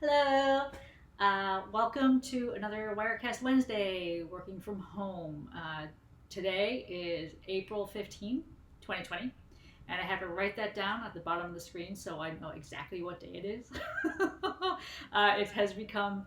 Hello. Welcome to another Wirecast Wednesday, working from home. Today is April 15th, 2020, and I have to write that down at the bottom of the screen so I know exactly what day it is. It has become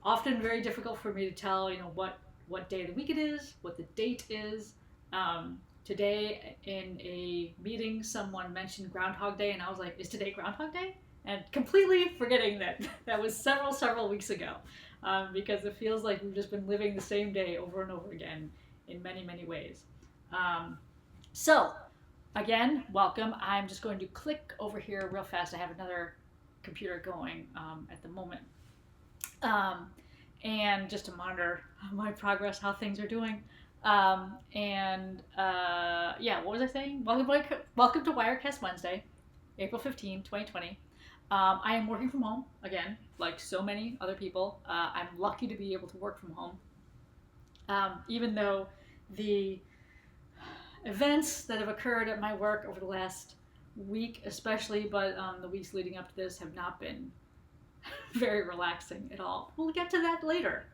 often very difficult for me to tell, what day of the week it is, what the date is. Today in a meeting, someone mentioned Groundhog Day, and I was like, "Is today Groundhog Day?" And completely forgetting that that was several weeks ago, because it feels like we've just been living the same day over and over again in many ways. So, again, welcome. I'm just going to click over here real fast. I have another computer going at the moment. And just to monitor my progress, how things are doing. Yeah, what was I saying? Welcome to Wirecast Wednesday, April 15, 2020. I am working from home again, like so many other people. I'm lucky to be able to work from home, even though the events that have occurred at my work over the last week, especially, but the weeks leading up to this, have not been very relaxing at all. We'll get to that later.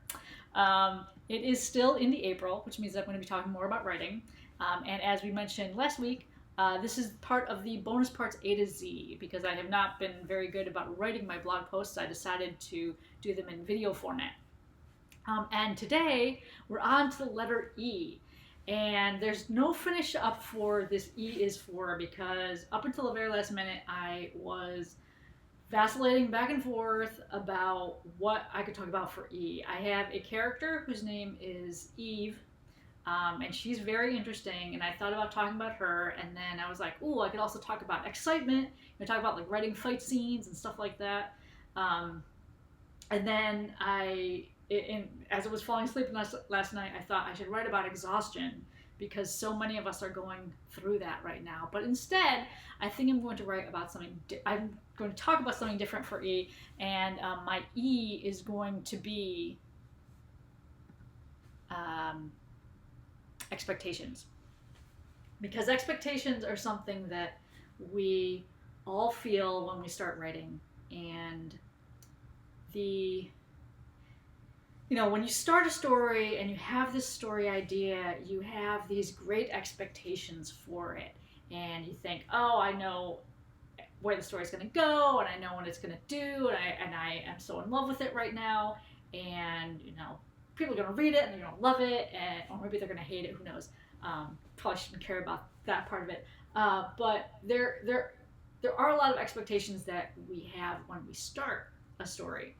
It is still in the April, which means I'm going to be talking more about writing. And as we mentioned last week, this is part of the bonus parts A to Z. Because I have not been very good about writing my blog posts, I decided to do them in video format. And today, we're on to the letter E. And there's no finish up for this E is for, because up until the very last minute, I was vacillating back and forth about what I could talk about for E. I have a character whose name is Eve, and she's very interesting, and I thought about talking about her, and then I was like, ooh, I could also talk about excitement, talk about like writing fight scenes and stuff like that. And then as I was falling asleep last night, I thought I should write about exhaustion, because so many of us are going through that right now. But instead, I think I'm going to write about something. I'm going to talk about something different for E, and my E is going to be expectations, because expectations are something that we all feel when we start writing, and when you start a story and you have this story idea, you have these great expectations for it. And you think, oh, I know where the story's going to go, and I know what it's going to do, and I am so in love with it right now. And, people are going to read it, and they're going to love it, or maybe they're going to hate it, who knows. Probably shouldn't care about that part of it. But there are a lot of expectations that we have when we start a story.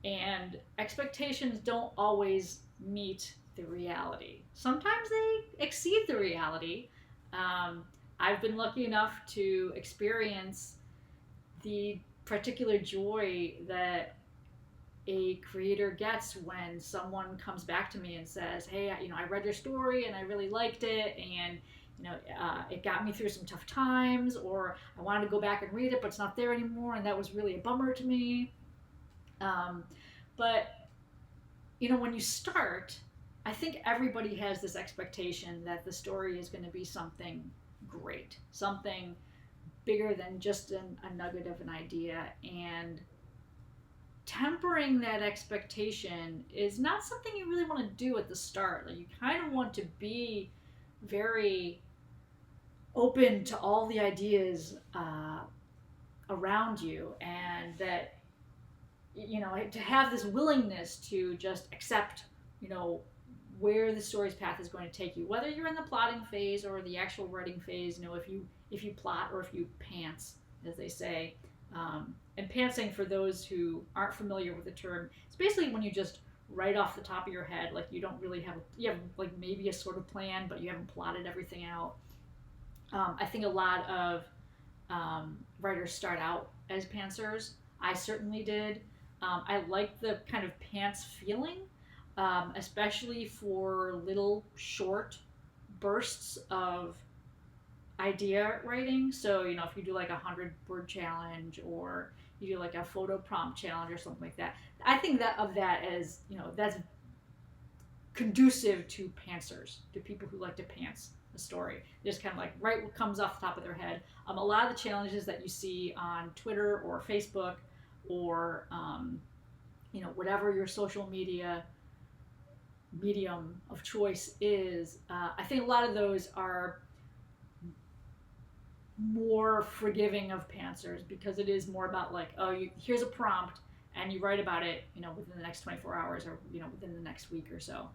And expectations don't always meet the reality. Sometimes they exceed the reality. I've been lucky enough to experience the particular joy that a creator gets when someone comes back to me and says, hey, I read your story and I really liked it, and it got me through some tough times, or I wanted to go back and read it, but it's not there anymore, and that was really a bummer to me. But when you start, I think everybody has this expectation that the story is going to be something great, something bigger than just a nugget of an idea. And tempering that expectation is not something you really want to do at the start. Like, you kind of want to be very open to all the ideas around you, and that to have this willingness to just accept, where the story's path is going to take you, whether you're in the plotting phase or the actual writing phase. If you plot or if you pants, as they say. And pantsing, for those who aren't familiar with the term, it's basically when you just write off the top of your head, like you don't really you have like maybe a sort of plan, but you haven't plotted everything out. I think a lot of writers start out as pantsers. I certainly did. I like the kind of pants feeling, especially for little short bursts of idea writing. So, if you do like 100-word challenge, or you do like a photo prompt challenge or something like that, I think that as, that's conducive to pantsers, to people who like to pants a story. They just kind of like write what comes off the top of their head. A lot of the challenges that you see on Twitter or Facebook or whatever your social media medium of choice is, I think a lot of those are more forgiving of pantsers because it is more about like, oh, here's a prompt and you write about it, within the next 24 hours or, within the next week or so.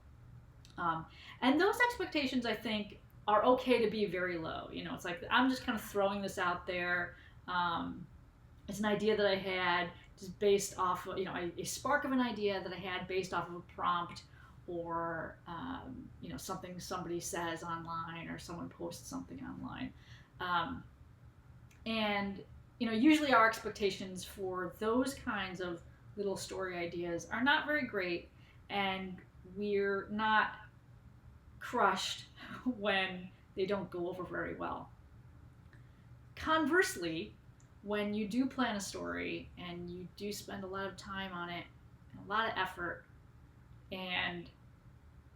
And those expectations, I think, are okay to be very low. It's like, I'm just kind of throwing this out there. It's an idea that I had just based off of, a spark of an idea that I had based off of a prompt or, something somebody says online or someone posts something online. And usually our expectations for those kinds of little story ideas are not very great, and we're not crushed when they don't go over very well. Conversely, when you do plan a story and you do spend a lot of time on it, and a lot of effort, and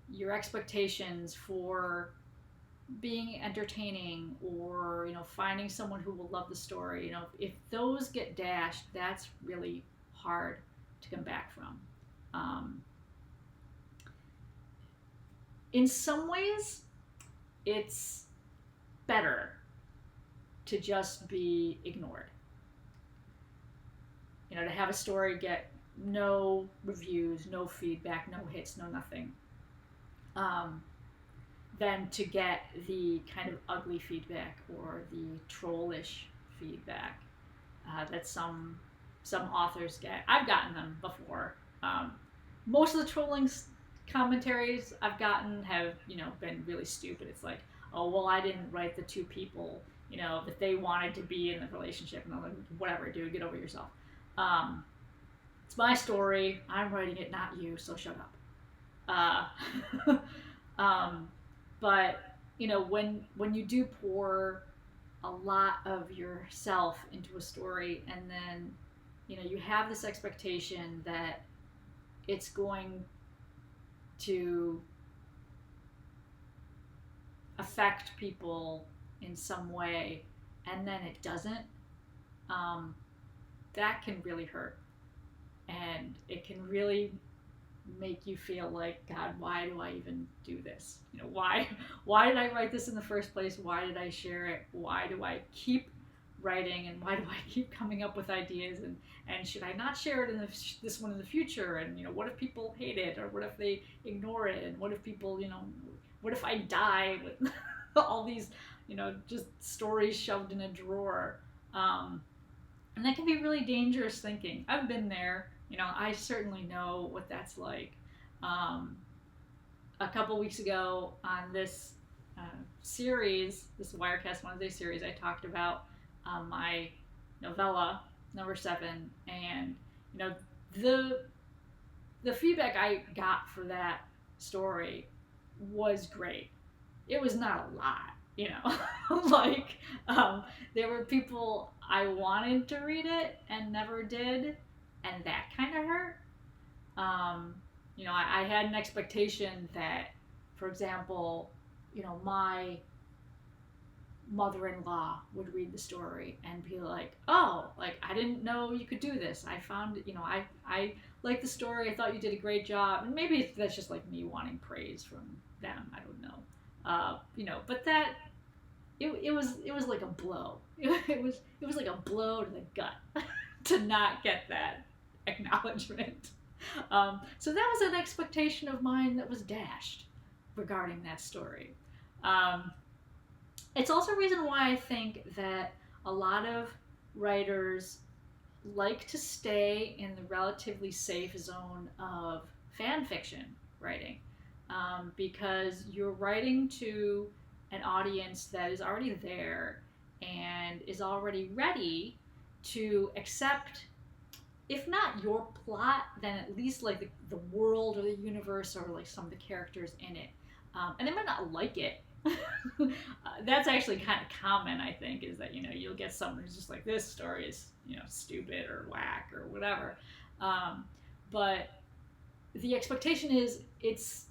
your expectations for being entertaining or finding someone who will love the story, if those get dashed, that's really hard to come back from. In some ways, it's better to just be ignored. To have a story get no reviews, no feedback, no hits, no nothing, than to get the kind of ugly feedback or the trollish feedback that some authors get. I've gotten them before. Most of the trolling commentaries I've gotten have been really stupid. It's like, oh well, I didn't write the two people that they wanted to be in the relationship, and I'm like, whatever, dude, get over yourself. It's my story. I'm writing it, not you. So shut up. But when you do pour a lot of yourself into a story, and then you have this expectation that it's going to affect people in some way, and then it doesn't, that can really hurt, and it can really make you feel like, God, why do I even do this? Why did I write this in the first place? Why did I share it? Why do I keep writing, and why do I keep coming up with ideas, and should I not share it in this one in the future? And what if people hate it, or what if they ignore it, and what if people what if I die with all these just stories shoved in a drawer? And that can be really dangerous thinking. I've been there. I certainly know what that's like. A couple weeks ago on this series, this Wirecast Wednesday series, I talked about my novella number 7, and the feedback I got for that story was great. It was not a lot, like there were people I wanted to read it and never did, and that kind of hurt. I had an expectation that, for example, my mother-in-law would read the story and be like, oh, like, I didn't know you could do this. I found, I like the story. I thought you did a great job. And maybe that's just like me wanting praise from them. I don't know. But that, it was like a blow. It was like a blow to the gut to not get that acknowledgement. So that was an expectation of mine that was dashed regarding that story. It's also a reason why I think that a lot of writers like to stay in the relatively safe zone of fan fiction writing, because you're writing to an audience that is already there and is already ready to accept, if not your plot, then at least like the world or the universe or like some of the characters in it. And they might not like it. That's actually kind of common, I think, is that you'll get someone who's just like, this story is stupid or whack or whatever, but the expectation is it's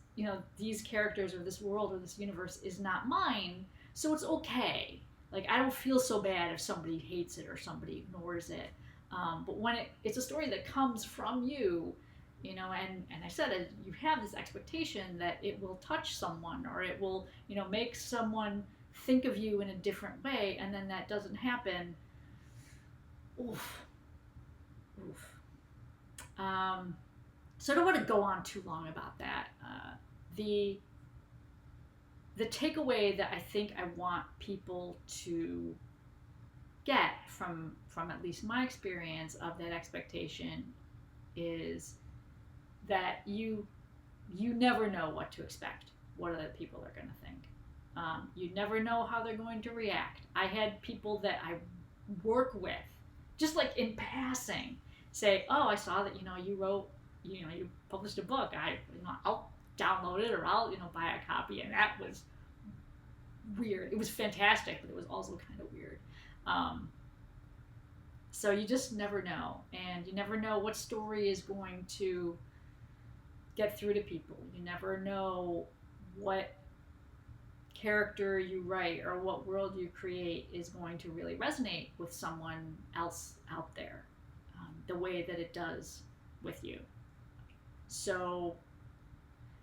these characters or this world or this universe is not mine, so it's okay. Like, I don't feel so bad if somebody hates it or somebody ignores it. But when it's a story that comes from you, and I said it, you have this expectation that it will touch someone or it will, make someone think of you in a different way, and then that doesn't happen. Oof. Oof. So I don't want to go on too long about that. The the takeaway that I think I want people to get from at least my experience of that expectation is that you never know what to expect, what other people are going to think. You never know how they're going to react. I had people that I work with, just like in passing, say, "Oh, I saw that you wrote, you published a book. I'll download it or I'll buy a copy," and that was weird. It was fantastic, but it was also kind of weird. So you just never know, and you never know what story is going to get through to people. You never know what character you write or what world you create is going to really resonate with someone else out there, the way that it does with you. So,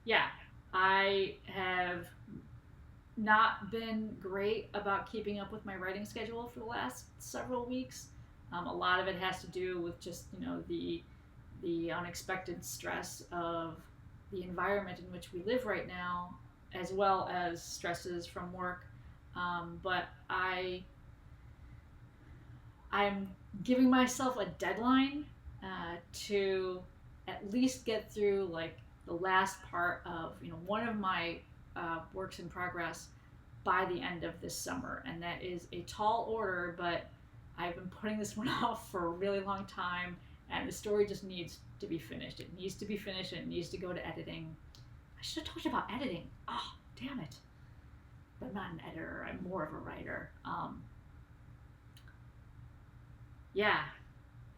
yeah, I have not been great about keeping up with my writing schedule for the last several weeks. A lot of it has to do with just the unexpected stress of the environment in which we live right now, as well as stresses from work. But I'm giving myself a deadline to at least get through like the last part of one of my works in progress by the end of this summer, and that is a tall order, but I've been putting this one off for a really long time, and the story just needs to be finished. It needs to be finished, and it needs to go to editing. I should have told you about editing. Oh, damn it. But I'm not an editor. I'm more of a writer. Yeah,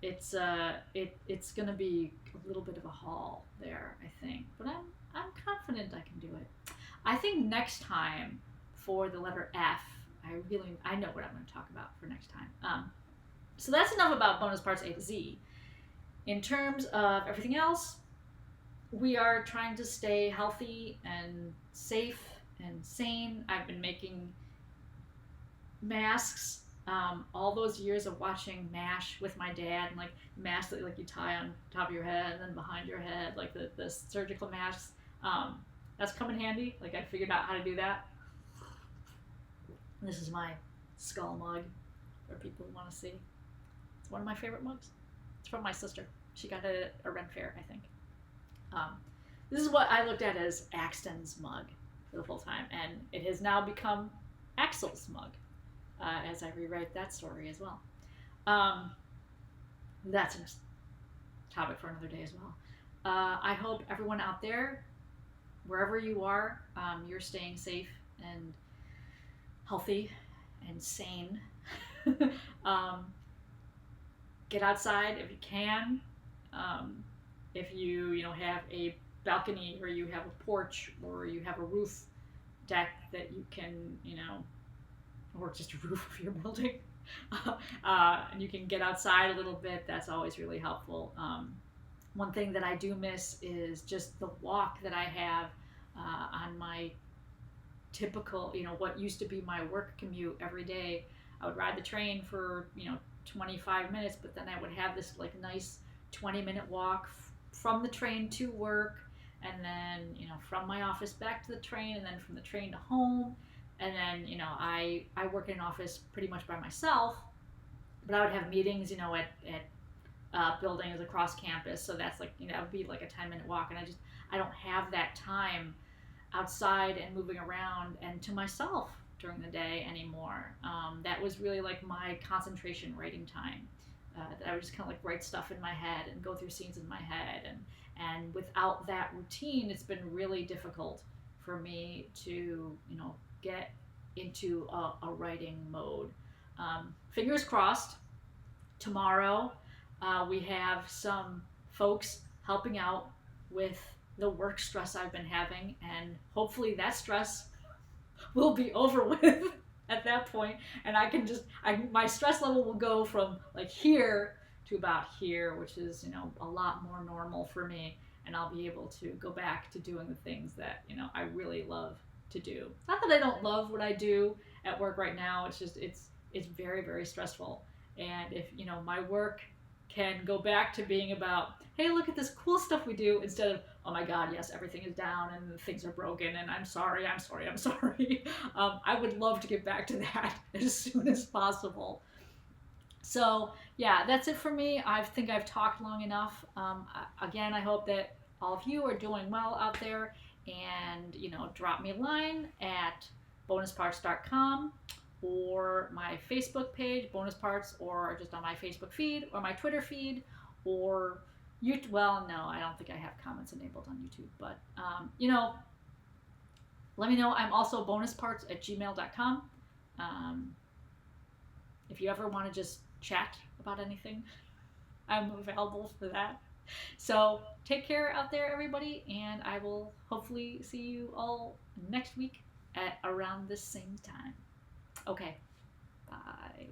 it's gonna be a little bit of a haul there, I think. But I'm confident I can do it. I think next time for the letter F, I know what I'm going to talk about for next time. So that's enough about bonus parts A to Z. In terms of everything else, we are trying to stay healthy and safe and sane. I've been making masks. All those years of watching MASH with my dad, and like masks that like you tie on top of your head and then behind your head, like the surgical masks. That's come in handy. Like, I figured out how to do that. This is my skull mug for people who want to see. It's one of my favorite mugs. It's from my sister. She got it at a Ren Fair, I think. This is what I looked at as Axton's mug for the full time, and it has now become Axel's mug as I rewrite that story as well. That's a topic for another day as well. I hope everyone out there, wherever you are, you're staying safe and healthy and sane. Get outside if you can. If you have a balcony or you have a porch or you have a roof deck that you can or just a roof of your building, and you can get outside a little bit, that's always really helpful. One thing that I do miss is just the walk that I have on my typical, what used to be my work commute every day. I would ride the train for 25 minutes, but then I would have this like nice 20-minute walk from the train to work, and then from my office back to the train, and then from the train to home. And then I work in an office pretty much by myself, but I would have meetings at buildings across campus, so that's like it would be like a 10-minute walk, and I don't have that time outside and moving around and to myself during the day anymore. That was really like my concentration writing time. That I would just kind of like write stuff in my head and go through scenes in my head, and without that routine, it's been really difficult for me to get into a writing mode. Fingers crossed. Tomorrow we have some folks helping out with the work stress I've been having, and hopefully that stress will be over with at that point, and I can just my stress level will go from like here to about here, which is a lot more normal for me, and I'll be able to go back to doing the things that I really love to do. Not that I don't love what I do at work right now. It's just it's very very stressful, and if my work can go back to being about, hey, look at this cool stuff we do, instead of, oh my god, yes, everything is down and things are broken and I'm sorry, I'm sorry, I'm sorry. I would love to get back to that as soon as possible. So yeah, that's it for me. I think I've talked long enough. Again, I hope that all of you are doing well out there, and drop me a line at bonusparts.com or my Facebook page, Bonus Parts, or just on my Facebook feed or my Twitter feed, or YouTube. Well, no, I don't think I have comments enabled on YouTube, but let me know. I'm also bonusparts@gmail.com. Um, if you ever want to just chat about anything, I'm available for that. So take care out there, everybody, and I will hopefully see you all next week at around the same time. Okay, bye.